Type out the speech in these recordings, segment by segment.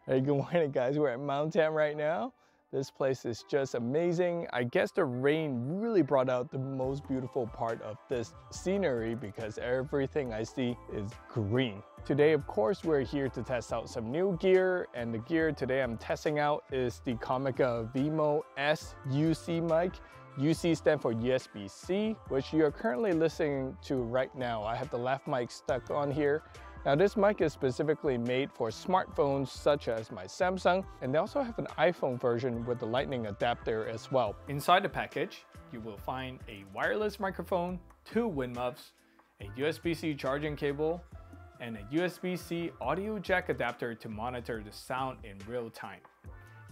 Hey, good morning guys, we're at Mountain right now. This place is just amazing. I guess the rain really brought out the most beautiful part of this scenery because everything I see is green. Today, of course, we're here to test out some new gear, and the gear today I'm testing out is the Comica Vimo S UC mic. UC stands for USB-C, which you're currently listening to right now. I have the left mic stuck on here. Now this mic is specifically made for smartphones such as my Samsung, and they also have an iPhone version with the lightning adapter as well. Inside the package, you will find a wireless microphone, 2 wind muffs, a USB-C charging cable, and a USB-C audio jack adapter to monitor the sound in real time.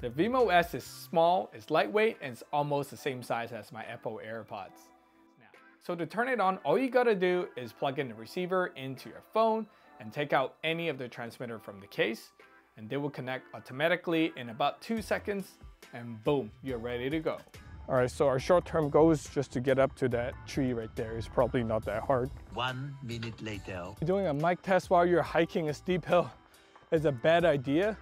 The Vimo S is small, it's lightweight, and it's almost the same size as my Apple AirPods. So to turn it on, all you gotta do is plug in the receiver into your phone and take out any of the transmitter from the case, and they will connect automatically in about 2 seconds, and boom, you're ready to go. All right, so our short-term goal is just to get up to that tree right there. It's probably not that hard. 1 minute later. Doing a mic test while you're hiking a steep hill is a bad idea.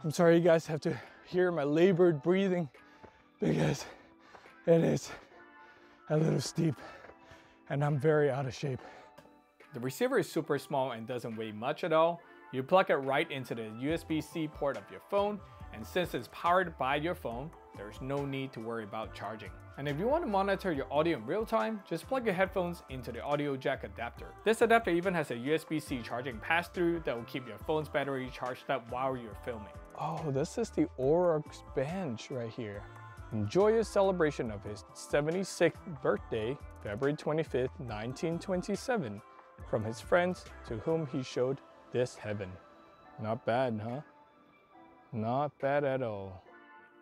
I'm sorry you guys have to hear my labored breathing because it is a little steep and I'm very out of shape. The receiver is super small and doesn't weigh much at all. You plug it right into the USB-C port of your phone, and since it's powered by your phone, there's no need to worry about charging. And if you want to monitor your audio in real time, just plug your headphones into the audio jack adapter. This adapter even has a USB-C charging pass-through that will keep your phone's battery charged up while you're filming. Oh, this is the Oryx bench right here. Enjoy his celebration of his 76th birthday, February 25th, 1927, from his friends to whom he showed this heaven. Not bad, huh? Not bad at all.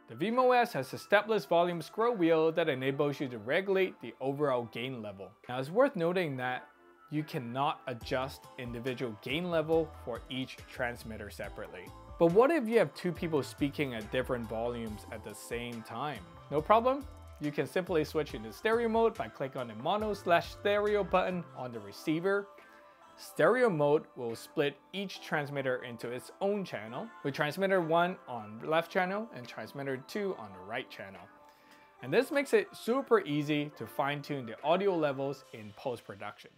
The Vimo S has a stepless volume scroll wheel that enables you to regulate the overall gain level. Now it's worth noting that you cannot adjust individual gain level for each transmitter separately. But what if you have 2 people speaking at different volumes at the same time? No problem. You can simply switch into stereo mode by clicking on the mono/stereo button on the receiver. Stereo mode will split each transmitter into its own channel, with transmitter 1 on the left channel and transmitter 2 on the right channel. And this makes it super easy to fine-tune the audio levels in post-production.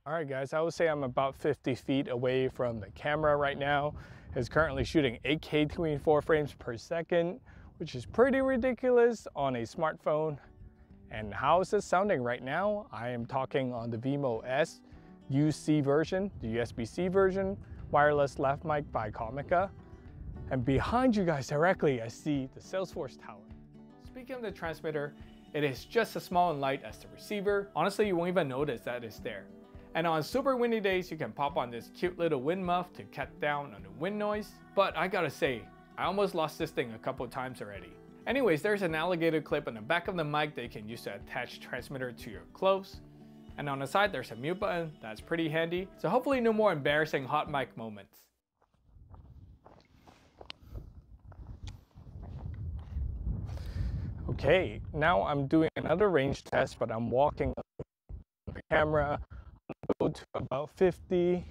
Alright guys, I would say I'm about 50 feet away from the camera right now. It's currently shooting 8K 24 frames per second, which is pretty ridiculous on a smartphone. And how is this sounding right now? I am talking on the Vimo S UC version, the USB-C version, wireless left mic by Comica. And behind you guys directly, I see the Salesforce tower. Speaking of the transmitter, it is just as small and light as the receiver. Honestly, you won't even notice that it's there. And on super windy days, you can pop on this cute little wind muff to cut down on the wind noise. But I gotta say, I almost lost this thing a couple times already. Anyways, there's an alligator clip on the back of the mic that you can use to attach transmitter to your clothes. And on the side, there's a mute button that's pretty handy. So hopefully no more embarrassing hot mic moments. Okay, now I'm doing another range test, but I'm walking the camera to about 50.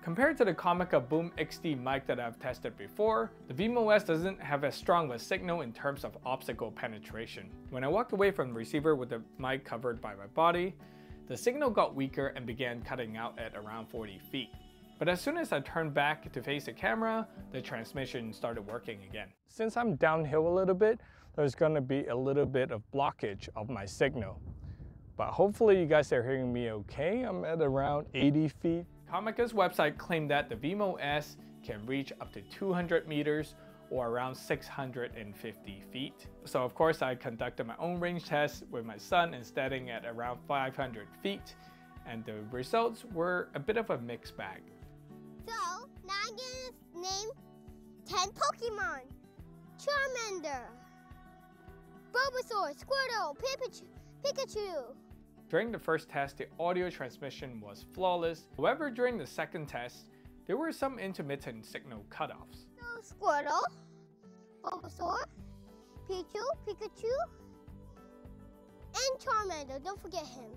Compared to the Comica Boom XD mic that I've tested before, the Vimo S doesn't have as strong of a signal in terms of obstacle penetration. When I walked away from the receiver with the mic covered by my body, the signal got weaker and began cutting out at around 40 feet. But as soon as I turned back to face the camera, the transmission started working again. Since I'm downhill a little bit, there's gonna be a little bit of blockage of my signal. But hopefully you guys are hearing me okay. I'm at around 80 feet. Comica's website claimed that the Vimo S can reach up to 200 meters or around 650 feet. So of course I conducted my own range test with my son and standing at around 500 feet, and the results were a bit of a mixed bag. So now I'm gonna name 10 Pokemon. Charmander, Bulbasaur, Squirtle, Pikachu. During the first test, the audio transmission was flawless. However, during the second test, there were some intermittent signal cutoffs. So Squirtle, Bulbasaur, Pikachu, and Charmander. Don't forget him.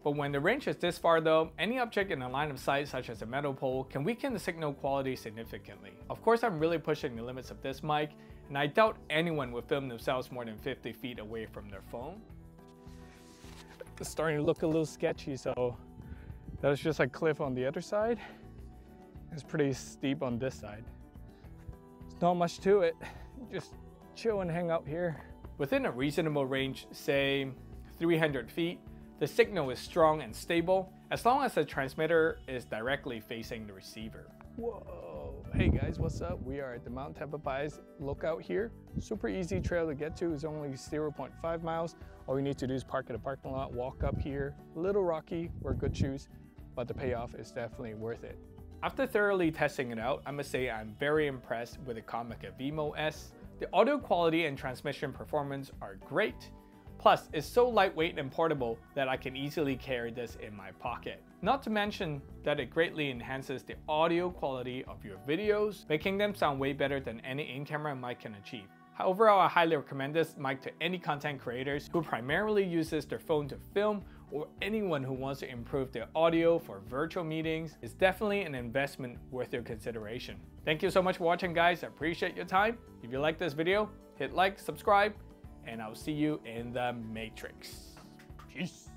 But when the range is this far though, any object in a line of sight such as a metal pole can weaken the signal quality significantly. Of course, I'm really pushing the limits of this mic, and I doubt anyone would film themselves more than 50 feet away from their phone. It's starting to look a little sketchy, so that was just a cliff on the other side. It's pretty steep on this side. There's not much to it, just chill and hang out here. Within a reasonable range, say 300 feet, the signal is strong and stable as long as the transmitter is directly facing the receiver. Whoa! Hey guys, what's up? We are at the Mount Tamalpais lookout here. Super easy trail to get to. It's only 0.5 miles. All you need to do is park at a parking lot, walk up here. A little rocky, wear good shoes, but the payoff is definitely worth it. After thoroughly testing it out, I must say I'm very impressed with the Comica Vimo S. The audio quality and transmission performance are great. Plus, it's so lightweight and portable that I can easily carry this in my pocket. Not to mention that it greatly enhances the audio quality of your videos, making them sound way better than any in-camera mic can achieve. Overall, I highly recommend this mic to any content creators who primarily uses their phone to film, or anyone who wants to improve their audio for virtual meetings. It's definitely an investment worth your consideration. Thank you so much for watching, guys. I appreciate your time. If you like this video, hit like, subscribe, and I'll see you in the Matrix. Peace.